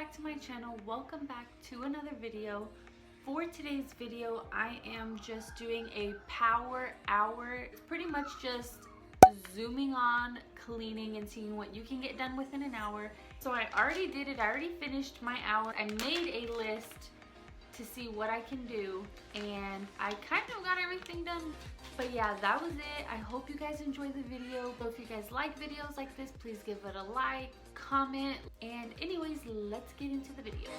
back to my channel. Welcome back to another video. For today's video, I am just doing a power hour. It's pretty much just zooming on, cleaning, and seeing what you can get done within an hour. So I already did it. I already finished my hour. I made a list to see what I can do, and I kind of got everything done. But yeah, that was it. I hope you guys enjoyed the video. So if you guys like videos like this, please give it a like, comment, and anyways, let's get into the video.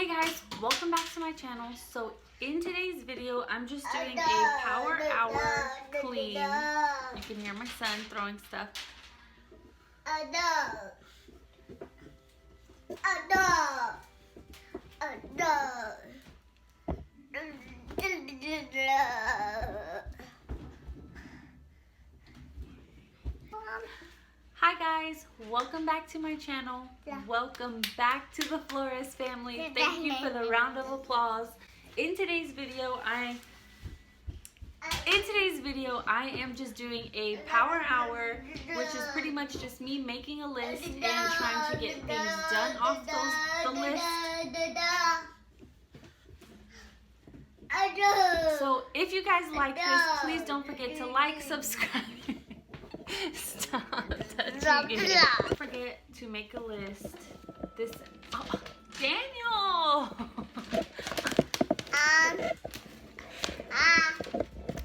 guys, welcome back to my channel. So in today's video, I'm just doing a power hour clean. You can hear my son throwing stuff. Hi guys, welcome back to my channel. Welcome back to the Flores family. Thank you for the round of applause. In today's video, I am just doing a power hour, which is pretty much just me making a list and trying to get things done off the list. So if you guys like this, please don't forget to like, subscribe. Stop touching it. Don't forget to make a list. This, oh, Daniel.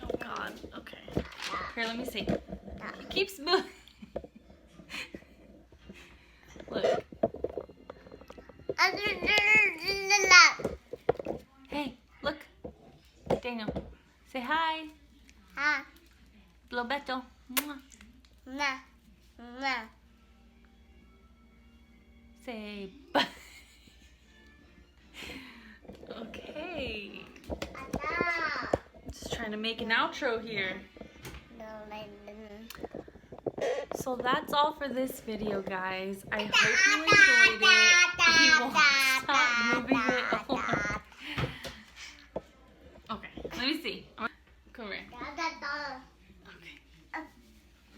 Oh God. Okay. Here, let me see. It keeps moving. Look. Hey, look. Daniel, say hi. Hi. Blobeto. Mwah. Say bye. Okay. Just trying to make an outro here. So that's all for this video, guys. I hope you enjoyed it. He won't stop moving it along. Okay, let me see. Come here. Okay.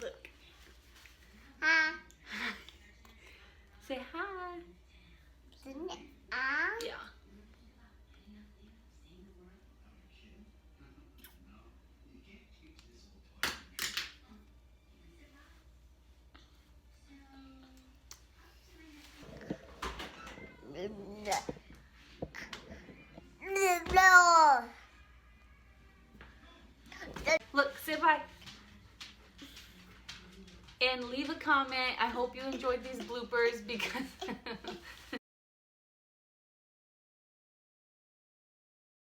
Look. Say hi. Yeah. Look, say bye. And leave a comment. I hope you enjoyed these bloopers because